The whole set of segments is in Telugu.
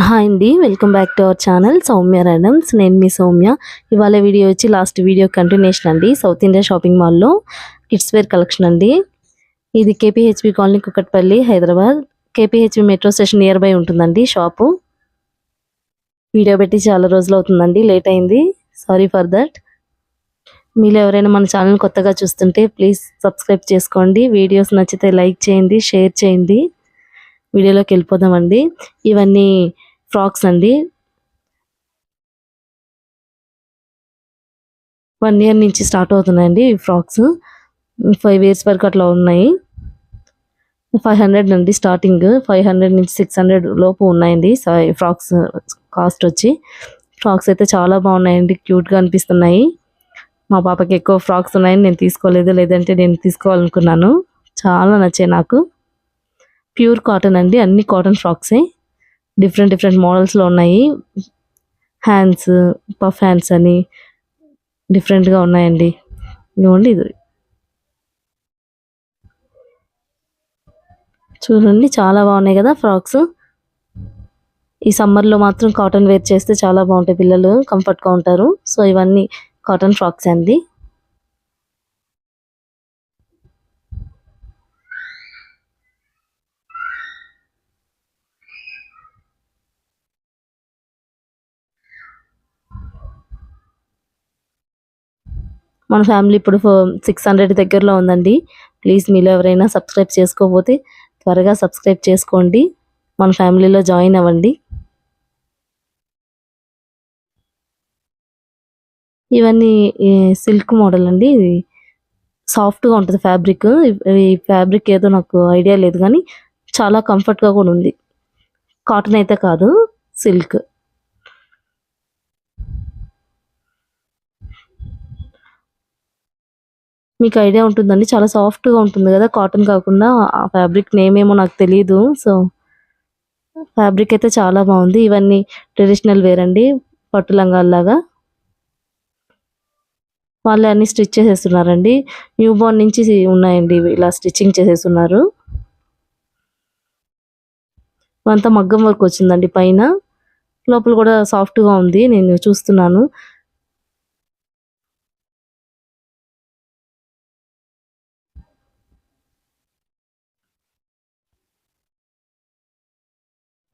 హాయ్ అండి, welcome back to our channel Soumya randoms. నేను మీ సౌమ్య. ఇవాళ వీడియో వచ్చి లాస్ట్ వీడియో కంటిన్యూషన్ అండి. సౌత్ ఇండియా షాపింగ్ మాల్లో కిడ్స్ వేర్ కలెక్షన్ అండి. ఇది KPHB colony, Kukatpally, Hyderabad. KPHB metro station near by ఉంటుందండి షాపు. వీడియో పెట్టి చాలా రోజులు అవుతుందండి, లేట్ అయింది, సారీ ఫర్ దట్. మీరు ఎవరైనా మన ఛానల్ కొత్తగా చూస్తుంటే ప్లీజ్ సబ్స్క్రైబ్ చేసుకోండి. వీడియోస్ నచ్చితే లైక్ చేయండి, షేర్ చేయండి. వీడియోలోకి వెళ్ళిపోదామండి. ఇవన్నీ ఫ్రాక్స్ అండి. 1 ఇయర్ నుంచి స్టార్ట్ అవుతున్నాయండి ఈ ఫ్రాక్స్. 5 ఇయర్స్ వరకు అట్లా ఉన్నాయి. 500 అండి స్టార్టింగ్. 500 నుంచి 600 లోపు ఉన్నాయండి ఫ్రాక్స్ కాస్ట్ వచ్చి. ఫ్రాక్స్ అయితే చాలా బాగున్నాయండి, క్యూట్గా అనిపిస్తున్నాయి. మా పాపకి ఎక్కువ ఫ్రాక్స్ ఉన్నాయని నేను తీసుకోలేదు, లేదంటే నేను తీసుకోవాలనుకున్నాను. చాలా నచ్చాయి నాకు. ప్యూర్ కాటన్ అండి, అన్ని కాటన్ ఫ్రాక్సే. డిఫరెంట్ మోడల్స్లో ఉన్నాయి. హ్యాండ్స్, పఫ్ హ్యాండ్స్ అని డిఫరెంట్గా ఉన్నాయండి. ఇదిగోండి, ఇది చూడండి, చాలా బాగున్నాయి కదా ఫ్రాక్స్. ఈ సమ్మర్లో మాత్రం కాటన్ వేర్ చేస్తే చాలా బాగుంటాయి, పిల్లలు కంఫర్ట్గా ఉంటారు. సో ఇవన్నీ కాటన్ ఫ్రాక్స్ అండి. మన ఫ్యామిలీ ఇప్పుడు 600 దగ్గరలో ఉందండి. ప్లీజ్ మీలో ఎవరైనా సబ్స్క్రైబ్ చేసుకోకపోతే త్వరగా సబ్స్క్రైబ్ చేసుకోండి, మన ఫ్యామిలీలో జాయిన్ అవ్వండి. ఇవన్నీ సిల్క్ మోడల్ అండి. ఇది సాఫ్ట్గా ఉంటుంది ఫ్యాబ్రిక్. ఈ ఫ్యాబ్రిక్ ఏదో నాకు ఐడియా లేదు, కానీ చాలా కంఫర్ట్గా కూడా ఉంది. కాటన్ అయితే కాదు, సిల్క్. మీకు ఐడియా ఉంటుందండి, చాలా సాఫ్ట్గా ఉంటుంది కదా, కాటన్ కాకుండా. ఆ ఫ్యాబ్రిక్ నేమ్ ఏమో నాకు తెలియదు. సో ఫ్యాబ్రిక్ అయితే చాలా బాగుంది. ఇవన్నీ ట్రెడిషనల్ వేర్ అండి, పట్టు లంగాల్లాగా. వాళ్ళు అన్ని స్టిచ్ చేసేస్తున్నారండి. న్యూ బోర్న్ నుంచి ఉన్నాయండి, ఇలా స్టిచ్చింగ్ చేసేస్తున్నారు. అంతా మగ్గం వర్క్ వచ్చిందండి పైన, లోపల కూడా సాఫ్ట్గా ఉంది, నేను చూస్తున్నాను.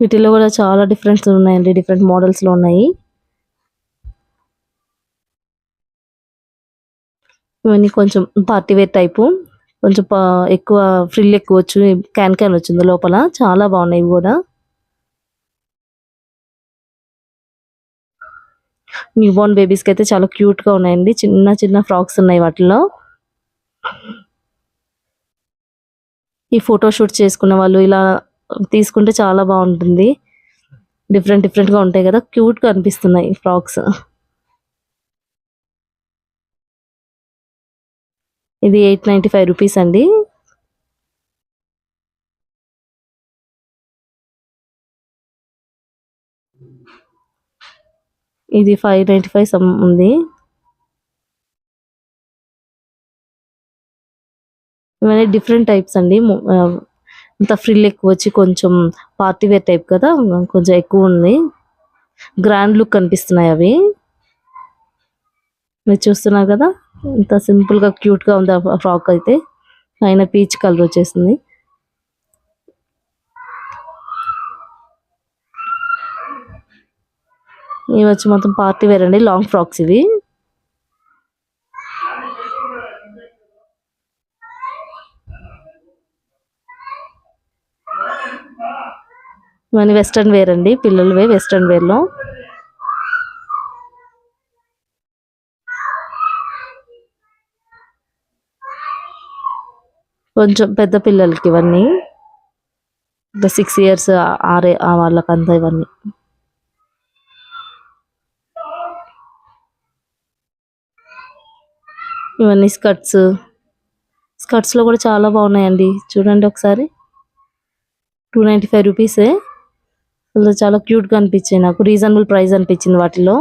వీటిలో కూడా చాలా డిఫరెంట్స్ ఉన్నాయండి, డిఫరెంట్ మోడల్స్లో ఉన్నాయి. ఇవన్నీ కొంచెం పార్టీ వేర్ టైపు, కొంచెం ఎక్కువ ఫ్రిల్ ఎక్కువ వచ్చు, క్యాన్ వచ్చింది లోపల. చాలా బాగున్నాయి ఇవి కూడా. న్యూ బోర్న్ బేబీస్కి అయితే చాలా క్యూట్గా ఉన్నాయండి. చిన్న చిన్న ఫ్రాక్స్ ఉన్నాయి వాటిలో. ఈ ఫోటో షూట్ చేసుకున్న వాళ్ళు ఇలా తీసుకుంటే చాలా బాగుంటుంది. డిఫరెంట్గా ఉంటాయి కదా, క్యూట్గా అనిపిస్తున్నాయి ఫ్రాక్స్. ఇది 895 రూపీస్ అండి. ఇది 595 సమ్ ఉంది. ఇవన్నీ డిఫరెంట్ టైప్స్ అండి. ఇంత ఫ్రిల్ ఎక్కువ వచ్చి కొంచెం పార్టీ వేర్ టైప్ కదా, కొంచెం ఎక్కువ ఉంది. గ్రాండ్ లుక్ కనిపిస్తున్నాయి అవి. మీరు చూస్తున్నారు కదా, ఇంత సింపుల్గా క్యూట్గా ఉంది ఆ ఫ్రాక్ అయితే. పైన పీచ్ కలర్ వచ్చేసింది. ఇవి వచ్చి మొత్తం పార్టీ వేర్ అండి, లాంగ్ ఫ్రాక్స్ ఇవి. ఇవన్నీ వెస్ట్రన్ వేర్ అండి, పిల్లలవే వెస్ట్రన్ వేర్లో. కొంచెం పెద్ద పిల్లలకి ఇవన్నీ, 6 ఇయర్స్ వాళ్ళకంతా ఇవన్నీ. ఇవన్నీ స్కర్ట్స్లో కూడా చాలా బాగున్నాయండి. చూడండి ఒకసారి, 295 రూపీసే. అసలు చాలా క్యూట్గా అనిపించాయి నాకు, రీజనబుల్ ప్రైస్ అనిపించింది వాటిలో.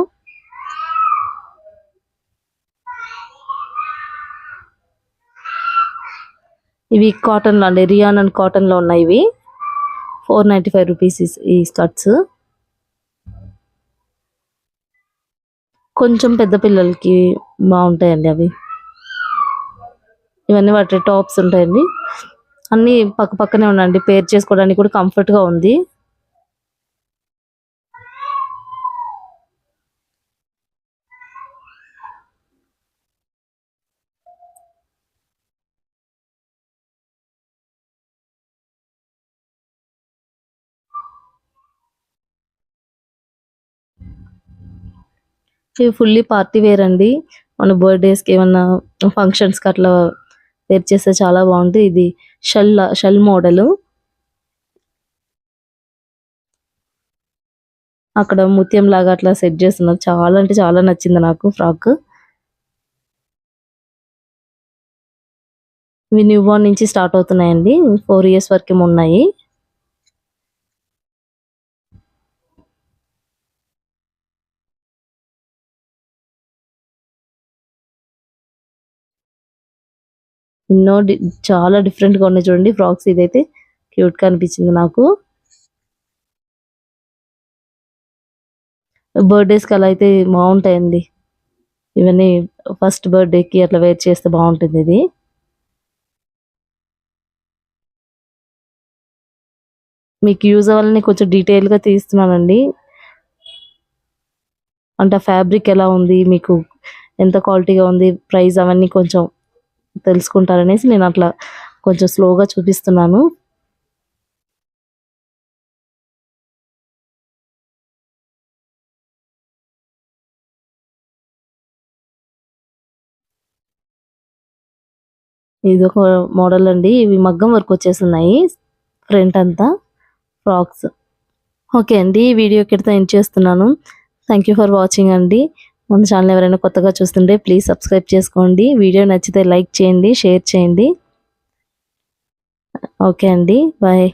ఇవి కాటన్లో అండి, రియాన్ అండ్ కాటన్లో ఉన్నాయి. ఇవి 495 రూపీస్ ఈ స్కర్ట్స్. కొంచెం పెద్ద పిల్లలకి బాగుంటాయండి అవి. ఇవన్నీ వాటి టాప్స్ ఉంటాయండి. అన్నీ పక్క పక్కనే ఉన్నాయండి. పేర్ చేసుకోవడానికి కూడా కంఫర్ట్‌గా ఉంది. ఇవి ఫుల్లీ పార్టీ వేర్ అండి. మన బర్త్‌డేస్‌కి ఏమన్నా ఫంక్షన్స్‌కి అట్లా వేర్ చేస్తే చాలా బాగుంటాయి. ఇది షెల్ మోడలు. అక్కడ ముత్యం లాగా అట్లా సెట్ చేస్తున్నారు. చాలా అంటే చాలా నచ్చింది నాకు ఫ్రాక్. ఇవి న్యూ బోర్న్ నుంచి స్టార్ట్ అవుతున్నాయండి. 4 ఇయర్స్ వరకేమో ఉన్నాయి. ఎన్నో చాలా డిఫరెంట్‌గా ఉన్నాయి చూడండి ఫ్రాక్స్. ఇదైతే క్యూట్‌గా అనిపించింది నాకు. బర్త్‌డేస్‌కి అలా అయితే బాగుంటాయండి. ఇవన్నీ ఫస్ట్ బర్త్‌డేకి అట్లా వేర్ చేస్తే బాగుంటుంది ఇది. మీకు యూజ్ అవ్వాలని కొంచెం డీటెయిల్‌గా తీస్తున్నానండి. అంటే ఫ్యాబ్రిక్ ఎలా ఉంది, మీకు ఎంత క్వాలిటీగా ఉంది, ప్రైస్ అవన్నీ కొంచెం తెలుసుకుంటారనేసి నేను అట్లా కొంచెం స్లోగా చూపిస్తున్నాను. ఇదొక మోడల్ అండి. ఇవి మగ్గం వర్క్ వచ్చేసున్నాయి ఫ్రంట్ అంతా ఫ్రాక్స్. ఓకే అండి. ఈ వీడియో ఇక్కడితో ఎండ్ చేస్తున్నాను. థ్యాంక్ యూ ఫర్ వాచింగ్ అండి. మన ఛానల్ ఎవరైనా కొత్తగా చూస్తుంటే ప్లీజ్ సబ్స్క్రైబ్ చేసుకోండి. వీడియో నచ్చితే లైక్ చేయండి, షేర్ చేయండి. ఓకే అండి. బాయ్.